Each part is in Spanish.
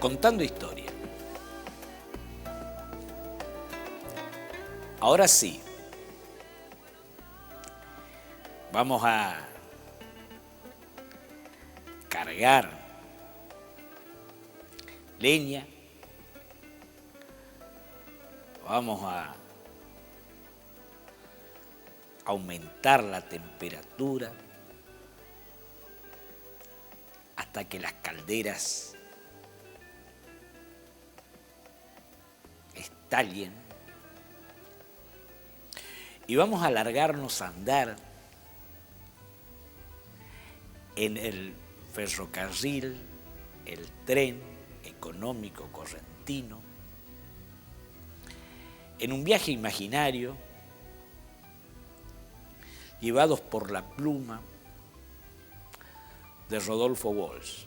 contando historia. Ahora sí, vamos a cargar leña, vamos a aumentar la temperatura hasta que las calderas estallen y vamos a largarnos a andar en el ferrocarril, el tren económico correntino, en un viaje imaginario, llevados por la pluma de Rodolfo Walsh.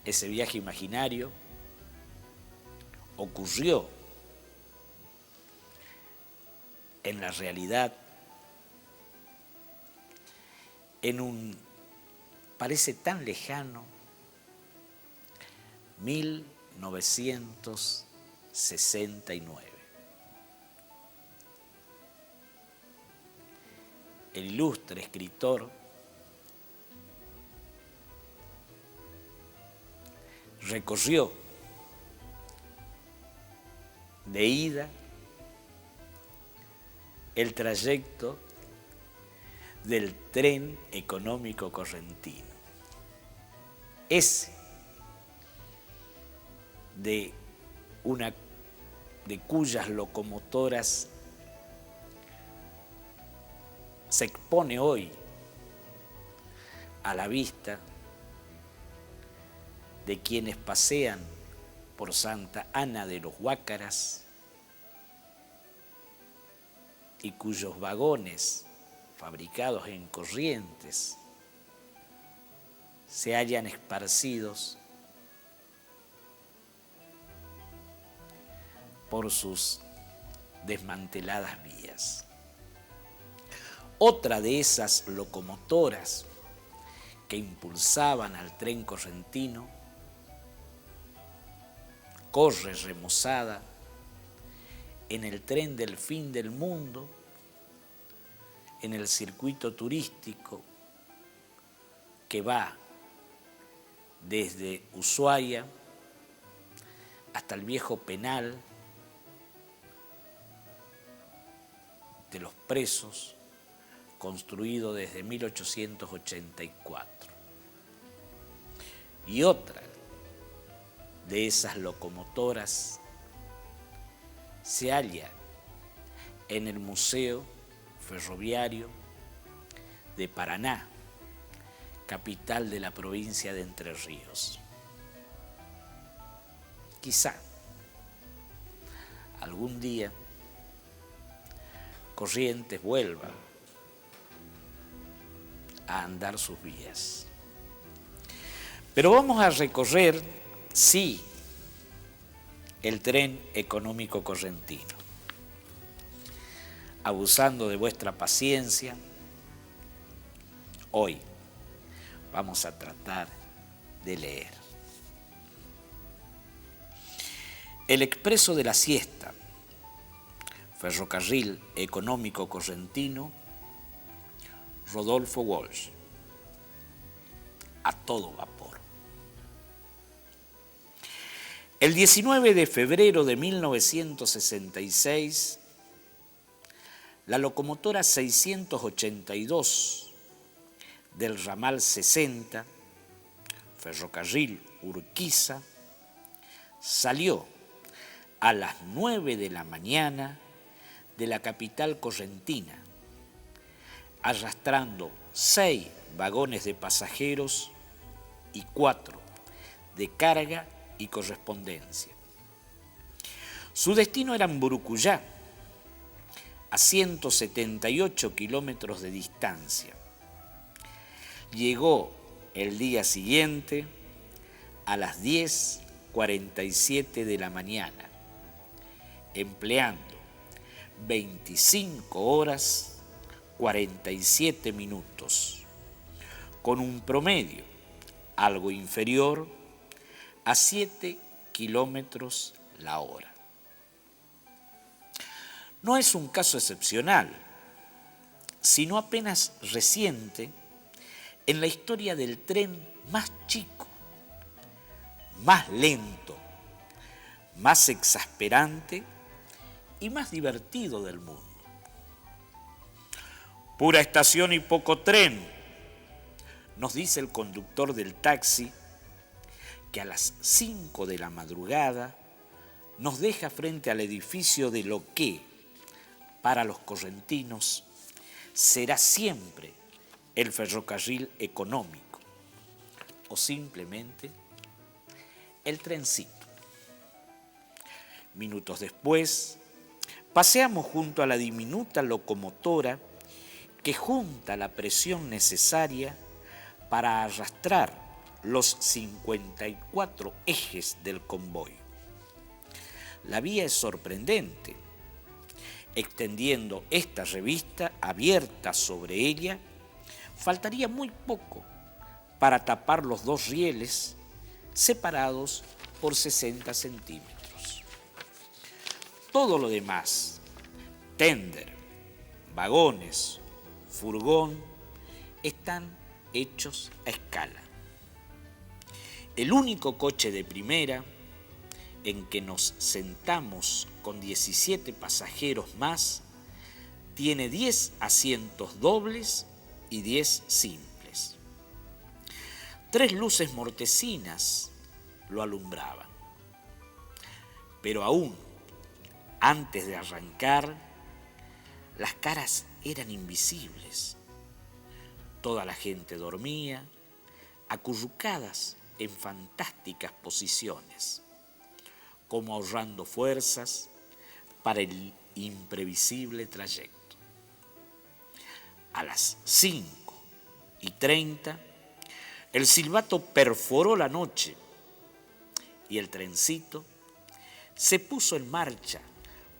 Ese viaje imaginario ocurrió en la realidad, en un, parece tan lejano, 1969. El ilustre escritor recorrió de ida el trayecto del tren económico correntino. Ese de cuyas locomotoras se expone hoy a la vista de quienes pasean por Santa Ana de los Huácaras y cuyos vagones fabricados en Corrientes se hallan esparcidos por sus desmanteladas vías. Otra de esas locomotoras que impulsaban al tren correntino corre remozada en el tren del fin del mundo, en el circuito turístico que va desde Ushuaia hasta el viejo penal de los presos, construido desde 1884. Y otra de esas locomotoras se halla en el Museo Ferroviario de Paraná, capital de la provincia de Entre Ríos. Quizá algún día Corrientes vuelva a andar sus vías. Pero vamos a recorrer, sí, el tren económico correntino. Abusando de vuestra paciencia, hoy vamos a tratar de leer. El Expreso de la Siesta, ferrocarril económico correntino, Rodolfo Walsh, a todo vapor. El 19 de febrero de 1966, la locomotora 682 del ramal 60, ferrocarril Urquiza, salió a las 9 de la mañana de la capital correntina, arrastrando 6 vagones de pasajeros y 4 de carga y correspondencia. Su destino era Mburucuyá, a 178 kilómetros de distancia. Llegó el día siguiente a las 10:47 de la mañana, empleando 25 horas 47 minutos, con un promedio algo inferior a 7 kilómetros la hora. No es un caso excepcional, sino apenas reciente en la historia del tren más chico, más lento, más exasperante y más divertido del mundo. Pura estación y poco tren, nos dice el conductor del taxi, que a las 5 de la madrugada nos deja frente al edificio de lo que, para los correntinos, será siempre el ferrocarril económico o simplemente el trencito. Minutos después, paseamos junto a la diminuta locomotora que junta la presión necesaria para arrastrar los 54 ejes del convoy. La vía es sorprendente. Extendiendo esta revista abierta sobre ella, faltaría muy poco para tapar los dos rieles separados por 60 centímetros. Todo lo demás, tender, vagones, furgón, están hechos a escala. El único coche de primera, en que nos sentamos con 17 pasajeros más, tiene 10 asientos dobles y 10 simples. 3 luces mortecinas lo alumbraban. Pero aún antes de arrancar, las caras eran invisibles. Toda la gente dormía, acurrucadas en fantásticas posiciones, como ahorrando fuerzas para el imprevisible trayecto. A las 5:30, el silbato perforó la noche y el trencito se puso en marcha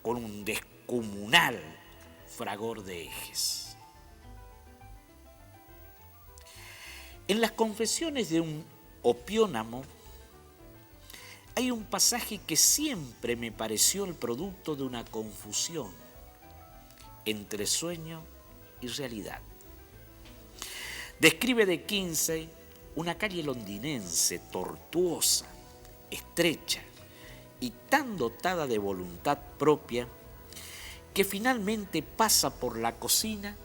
con un descomunal fragor de ejes. En las confesiones de un opiónamo hay un pasaje que siempre me pareció el producto de una confusión entre sueño y realidad. Describe de Kinsey una calle londinense tortuosa, estrecha y tan dotada de voluntad propia que finalmente pasa por la cocina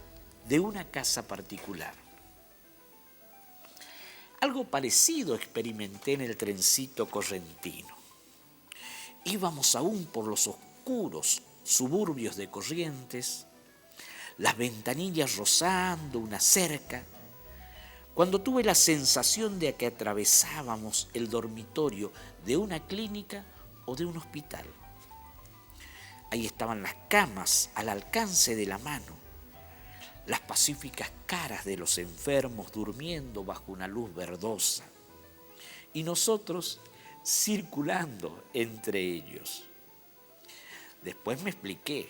de una casa particular. Algo parecido experimenté en el trencito correntino. Íbamos aún por los oscuros suburbios de Corrientes, las ventanillas rozando una cerca, cuando tuve la sensación de que atravesábamos el dormitorio de una clínica o de un hospital. Ahí estaban las camas al alcance de la mano, las pacíficas caras de los enfermos durmiendo bajo una luz verdosa y nosotros circulando entre ellos. Después me expliqué.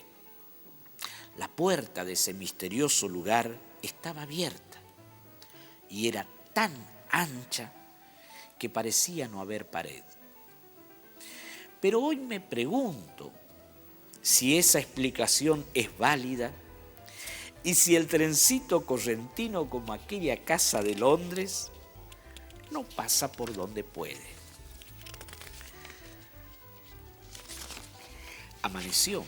La puerta de ese misterioso lugar estaba abierta y era tan ancha que parecía no haber pared. Pero hoy me pregunto si esa explicación es válida y si el trencito correntino, como aquella casa de Londres, no pasa por donde puede. Amaneció.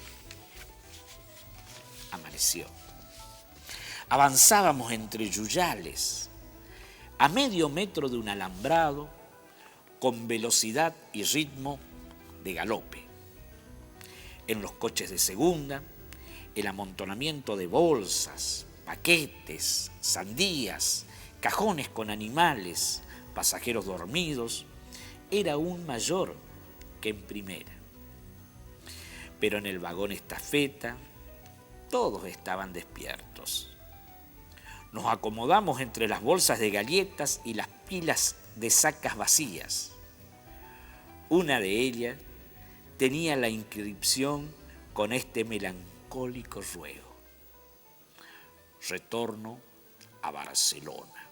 Avanzábamos entre yuyales, a medio metro de un alambrado, con velocidad y ritmo de galope. En los coches de segunda, el amontonamiento de bolsas, paquetes, sandías, cajones con animales, pasajeros dormidos, era aún mayor que en primera. Pero en el vagón estafeta, todos estaban despiertos. Nos acomodamos entre las bolsas de galletas y las pilas de sacas vacías. Una de ellas tenía la inscripción con este melancólico ruego: retorno a Barcelona.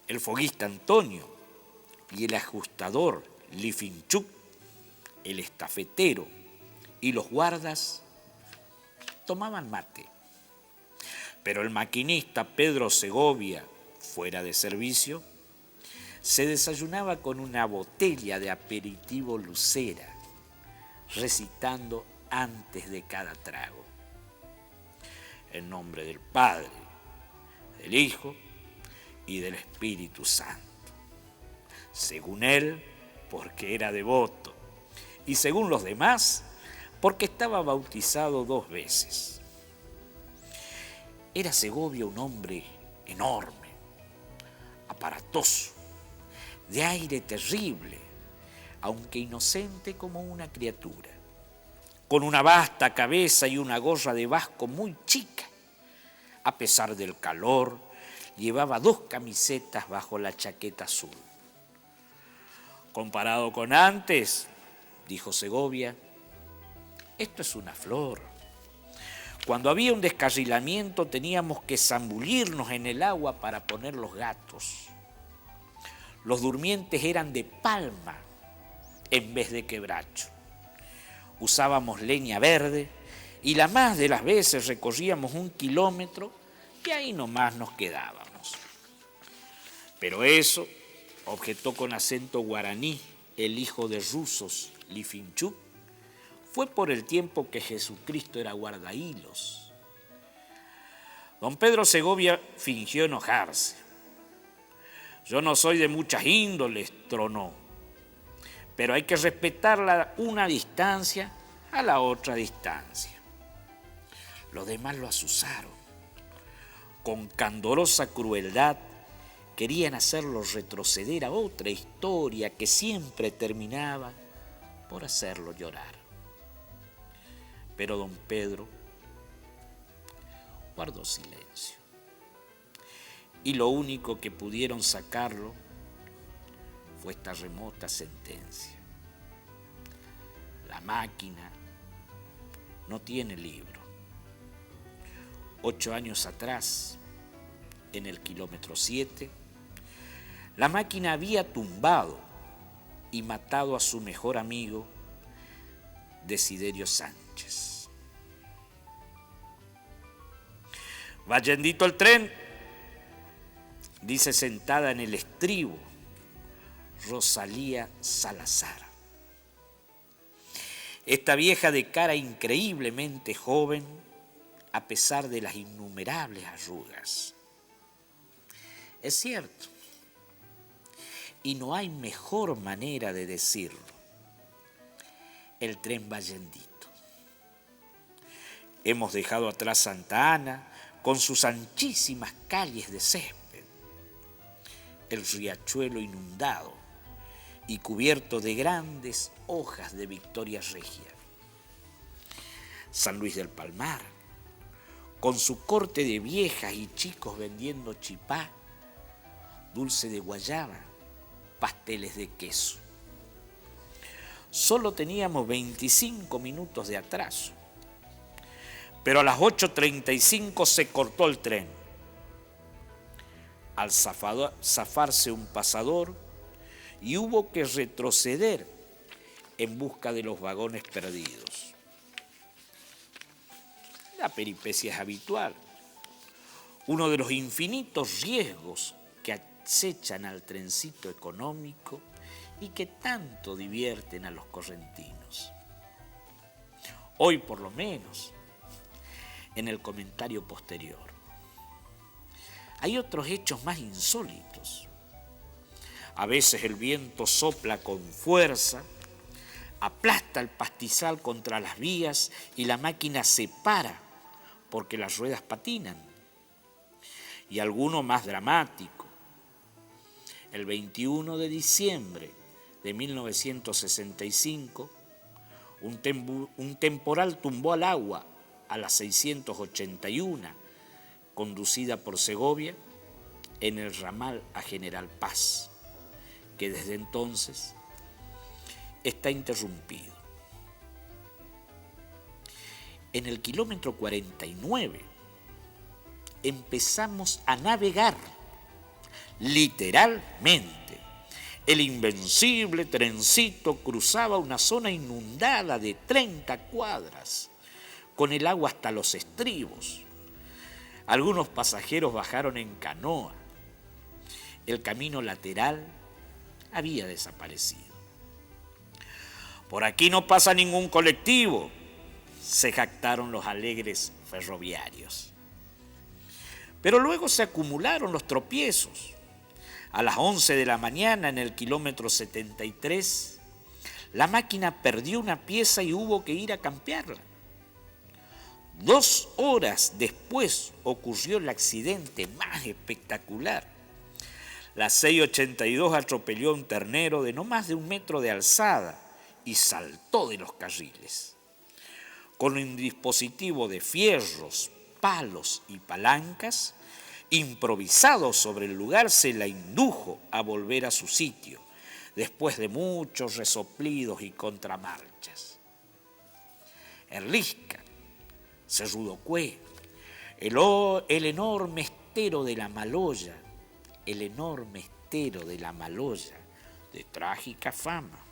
el foguista Antonio y el ajustador Lifinchuk, el estafetero y los guardas tomaban mate. Pero el maquinista Pedro Segovia, fuera de servicio, se desayunaba con una botella de aperitivo Lucera, recitando antes de cada trago: en nombre del Padre, del Hijo y del Espíritu Santo. Según él, porque era devoto, y según los demás, porque estaba bautizado 2 veces. Era Segovia un hombre enorme, aparatoso, de aire terrible, aunque inocente como una criatura, con una vasta cabeza y una gorra de vasco muy chica. A pesar del calor, llevaba 2 camisetas bajo la chaqueta azul. Comparado con antes, dijo Segovia, esto es una flor. Cuando había un descarrilamiento teníamos que zambullirnos en el agua para poner los gatos. Los durmientes eran de palma en vez de quebracho. Usábamos leña verde y la más de las veces recorríamos 1 kilómetro y ahí nomás nos quedábamos. Pero eso, objetó con acento guaraní el hijo de rusos Lifinchuk, fue por el tiempo que Jesucristo era guardahilos. Don Pedro Segovia fingió enojarse. Yo no soy de muchas índoles, tronó, pero hay que respetar una distancia a la otra distancia. Los demás lo azuzaron. Con candorosa crueldad querían hacerlo retroceder a otra historia que siempre terminaba por hacerlo llorar. Pero don Pedro guardó silencio. Y lo único que pudieron sacarlo fue esta remota sentencia: la máquina no tiene libro. 8 años atrás, en el kilómetro 7, la máquina había tumbado y matado a su mejor amigo, Desiderio Sánchez. Va yendito el tren, dice sentada en el estribo Rosalía Salazar. Esta vieja de cara increíblemente joven, a pesar de las innumerables arrugas. Es cierto, y no hay mejor manera de decirlo: el tren va yendito. Hemos dejado atrás Santa Ana con sus anchísimas calles de césped, el riachuelo inundado y cubierto de grandes hojas de Victoria Regia, San Luis del Palmar, con su corte de viejas y chicos vendiendo chipá, dulce de guayaba, pasteles de queso. Solo teníamos 25 minutos de atraso, pero a las 8:35 se cortó el tren. Al zafarse un pasador y hubo que retroceder en busca de los vagones perdidos. La peripecia es habitual, uno de los infinitos riesgos que acechan al trencito económico y que tanto divierten a los correntinos. Hoy, por lo menos, en el comentario posterior, hay otros hechos más insólitos. A veces el viento sopla con fuerza, aplasta el pastizal contra las vías y la máquina se para porque las ruedas patinan. Y alguno más dramático: el 21 de diciembre de 1965, un temporal tumbó al agua a la 681, conducida por Segovia, en el ramal a General Paz, que desde entonces está interrumpido. En el kilómetro 49 empezamos a navegar literalmente. El invencible trencito cruzaba una zona inundada de 30 cuadras, con el agua hasta los estribos. Algunos pasajeros bajaron en canoa. El camino lateral había desaparecido. «Por aquí no pasa ningún colectivo», se jactaron los alegres ferroviarios. Pero luego se acumularon los tropiezos. A las 11 de la mañana, en el kilómetro 73, la máquina perdió una pieza y hubo que ir a cambiarla. 2 horas después ocurrió el accidente más espectacular. La 682 atropelló a un ternero de no más de 1 metro de alzada y saltó de los carriles. Con un dispositivo de fierros, palos y palancas, improvisado sobre el lugar, se la indujo a volver a su sitio, después de muchos resoplidos y contramarchas. Erlisca, Cerrudocué, el enorme estero de la Maloya, de trágica fama.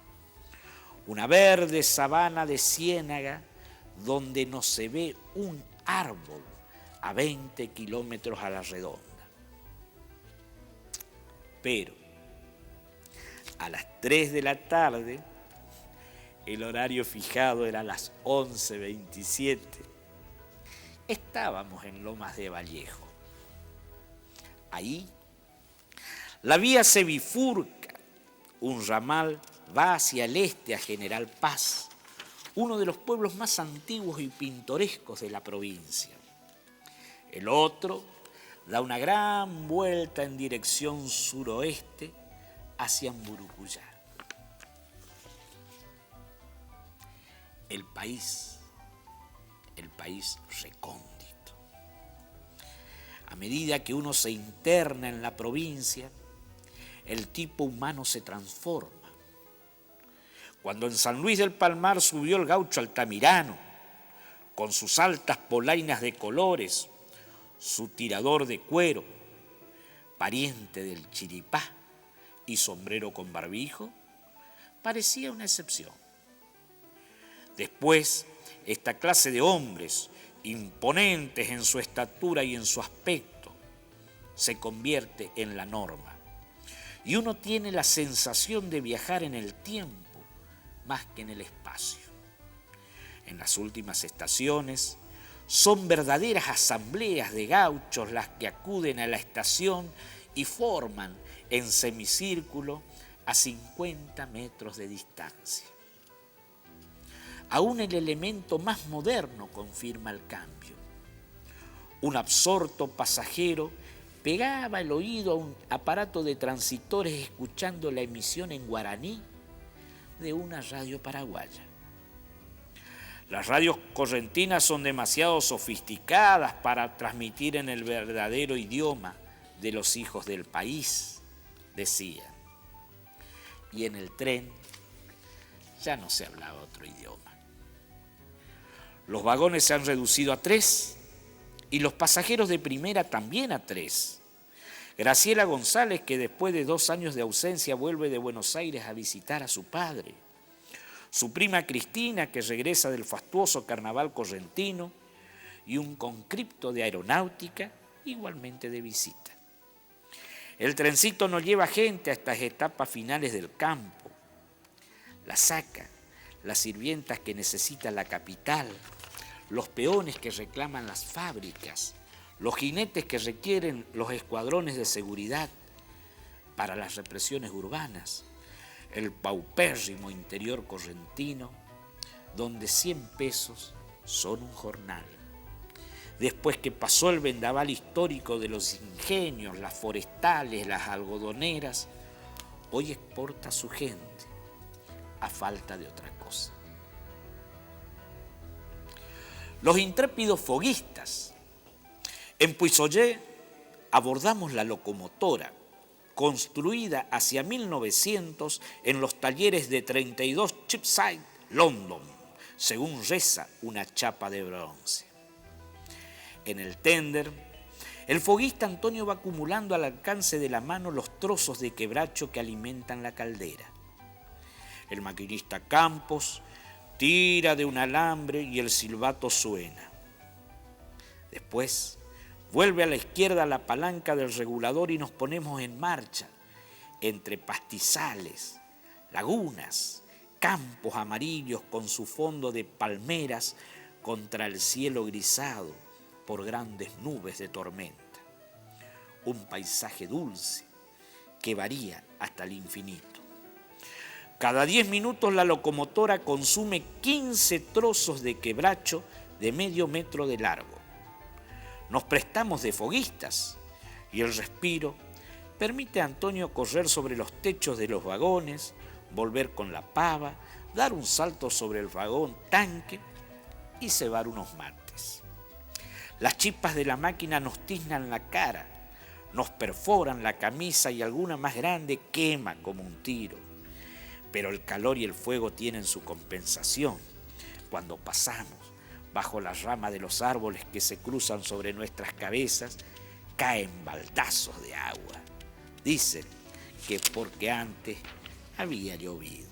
Una verde sabana de ciénaga donde no se ve un árbol a 20 kilómetros a la redonda. Pero a las 3 de la tarde, el horario fijado era las 11:27, estábamos en Lomas de Vallejo. Ahí la vía se bifurca, un ramal va hacia el este a General Paz, uno de los pueblos más antiguos y pintorescos de la provincia. El otro da una gran vuelta en dirección suroeste hacia Mburucuyá. El país recóndito. A medida que uno se interna en la provincia, el tipo humano se transforma. Cuando en San Luis del Palmar subió el gaucho Altamirano, con sus altas polainas de colores, su tirador de cuero, pariente del chiripá y sombrero con barbijo, parecía una excepción. Después, esta clase de hombres, imponentes en su estatura y en su aspecto, se convierte en la norma. Y uno tiene la sensación de viajar en el tiempo más que en el espacio. En las últimas estaciones son verdaderas asambleas de gauchos las que acuden a la estación y forman en semicírculo a 50 metros de distancia. Aún el elemento más moderno confirma el cambio. Un absorto pasajero pegaba el oído a un aparato de transitores escuchando la emisión en guaraní de una radio paraguaya. Las radios correntinas son demasiado sofisticadas para transmitir en el verdadero idioma de los hijos del país, decía. Y en el tren ya no se hablaba otro idioma. Los vagones se han reducido a 3 y los pasajeros de primera también a 3. Graciela González, que después de 2 años de ausencia vuelve de Buenos Aires a visitar a su padre. Su prima Cristina, que regresa del fastuoso carnaval correntino, y un conscripto de aeronáutica, igualmente de visita. El trencito no lleva gente a estas etapas finales del campo. La saca, las sirvientas que necesita la capital, los peones que reclaman las fábricas, los jinetes que requieren los escuadrones de seguridad para las represiones urbanas, el paupérrimo interior correntino, donde 100 pesos son un jornal. Después que pasó el vendaval histórico de los ingenios, las forestales, las algodoneras, hoy exporta a su gente a falta de otra cosa. Los intrépidos foguistas. En Puisollé abordamos la locomotora, construida hacia 1900 en los talleres de 32 Cheapside, London, según reza una chapa de bronce. En el tender, El foguista Antonio va acumulando al alcance de la mano los trozos de quebracho que alimentan la caldera. El maquinista Campos tira de un alambre y el silbato suena. Después vuelve a la izquierda la palanca del regulador y nos ponemos en marcha entre pastizales, lagunas, campos amarillos con su fondo de palmeras contra el cielo grisado por grandes nubes de tormenta. Un paisaje dulce que varía hasta el infinito. Cada 10 minutos la locomotora consume 15 trozos de quebracho de medio metro de largo. Nos prestamos de foguistas y el respiro permite a Antonio correr sobre los techos de los vagones, volver con la pava, dar un salto sobre el vagón tanque y cebar unos mates. Las chispas de la máquina nos tiznan la cara, nos perforan la camisa y alguna más grande quema como un tiro. Pero el calor y el fuego tienen su compensación cuando pasamos bajo las ramas de los árboles que se cruzan sobre nuestras cabezas, caen baldazos de agua. Dicen que porque antes había llovido.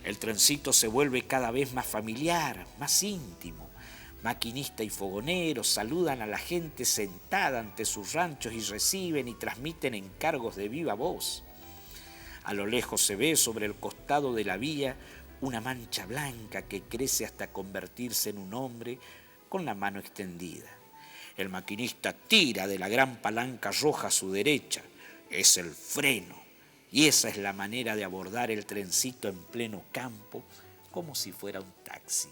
El trencito se vuelve cada vez más familiar, más íntimo. Maquinista y fogoneros saludan a la gente sentada ante sus ranchos y reciben y transmiten encargos de viva voz. A lo lejos se ve sobre el costado de la vía una mancha blanca que crece hasta convertirse en un hombre con la mano extendida. El maquinista tira de la gran palanca roja a su derecha. Es el freno. Y esa es la manera de abordar el trencito en pleno campo, como si fuera un taxi.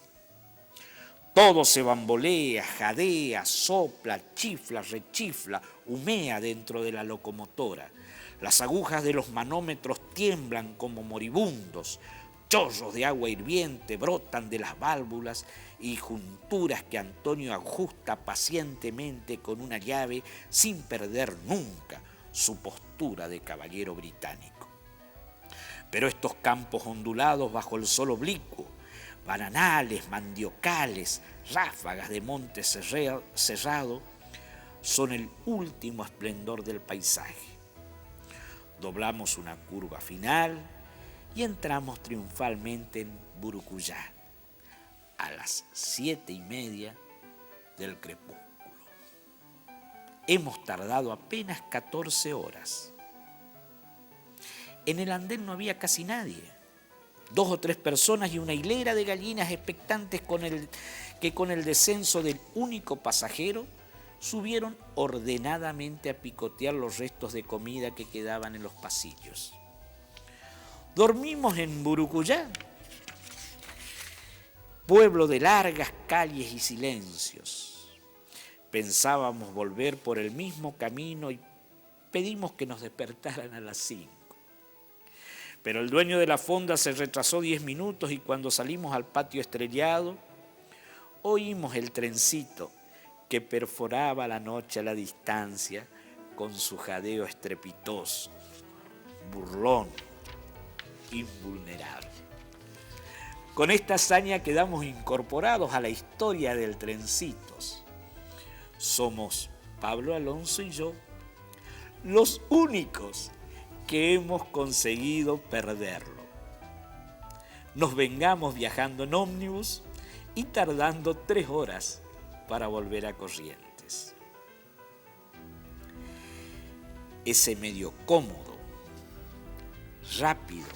Todo se bambolea, jadea, sopla, chifla, rechifla, humea dentro de la locomotora. Las agujas de los manómetros tiemblan como moribundos. Chorros de agua hirviente brotan de las válvulas y junturas que Antonio ajusta pacientemente con una llave sin perder nunca su postura de caballero británico. Pero estos campos ondulados bajo el sol oblicuo, bananales, mandiocales, ráfagas de monte cerrado, son el último esplendor del paisaje. Doblamos una curva final y entramos triunfalmente en Burucuyá a las 7:30 del crepúsculo. Hemos tardado apenas 14 horas. En el andén no había casi nadie. 2 o 3 personas y una hilera de gallinas expectantes que con el descenso del único pasajero subieron ordenadamente a picotear los restos de comida que quedaban en los pasillos. Dormimos en Burucuyá, pueblo de largas calles y silencios. Pensábamos volver por el mismo camino y pedimos que nos despertaran a las 5. Pero el dueño de la fonda se retrasó 10 minutos y cuando salimos al patio estrellado, oímos el trencito que perforaba la noche a la distancia con su jadeo estrepitoso, burlón, invulnerable. Con esta hazaña quedamos incorporados a la historia del Trencitos. Somos Pablo Alonso y yo los únicos que hemos conseguido perderlo. Nos vengamos viajando en ómnibus y tardando 3 horas para volver a Corrientes. Ese medio cómodo, rápido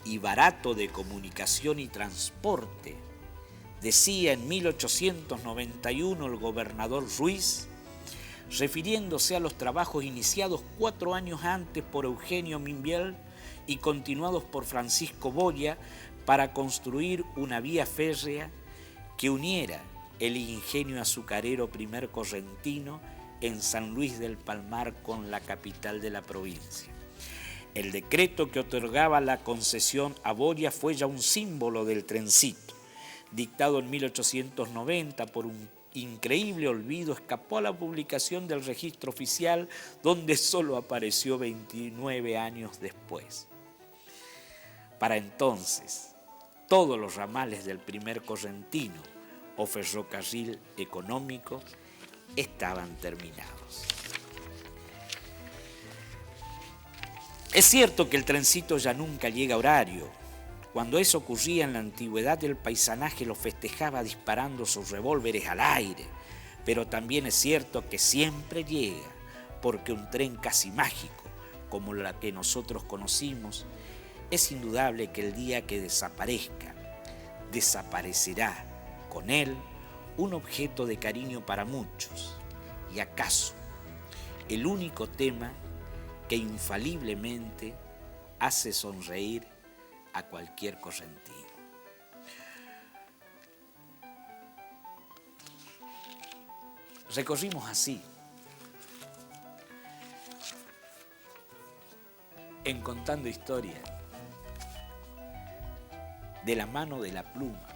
y barato de comunicación y transporte, decía en 1891 el gobernador Ruiz, refiriéndose a los trabajos iniciados 4 años antes por Eugenio Mimbiel y continuados por Francisco Boya para construir una vía férrea que uniera el ingenio azucarero primer correntino en San Luis del Palmar con la capital de la provincia. El decreto que otorgaba la concesión a Boya fue ya un símbolo del trencito. Dictado en 1890 por un increíble olvido, escapó a la publicación del registro oficial, donde solo apareció 29 años después. Para entonces, todos los ramales del primer correntino o ferrocarril económico estaban terminados. Es cierto que el trencito ya nunca llega a horario. Cuando eso ocurría en la antigüedad, el paisanaje lo festejaba disparando sus revólveres al aire. Pero también es cierto que siempre llega, porque un tren casi mágico, como la que nosotros conocimos, es indudable que el día que desaparezca, desaparecerá con él un objeto de cariño para muchos, y acaso el único tema que infaliblemente hace sonreír a cualquier correntino. Recorrimos así, en Contando Historia, de la mano de la pluma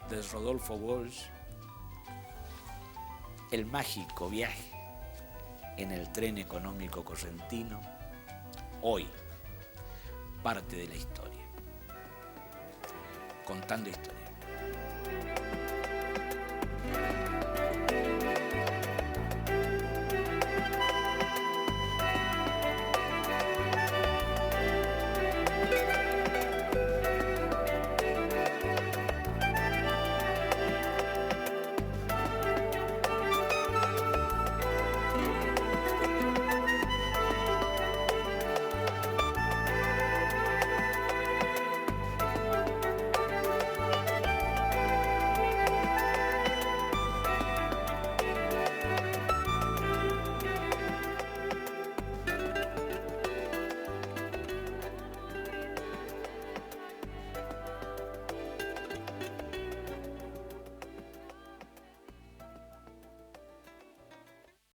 de Rodolfo Walsh, el mágico viaje en el tren económico correntino, hoy parte de la historia. Contando Historia.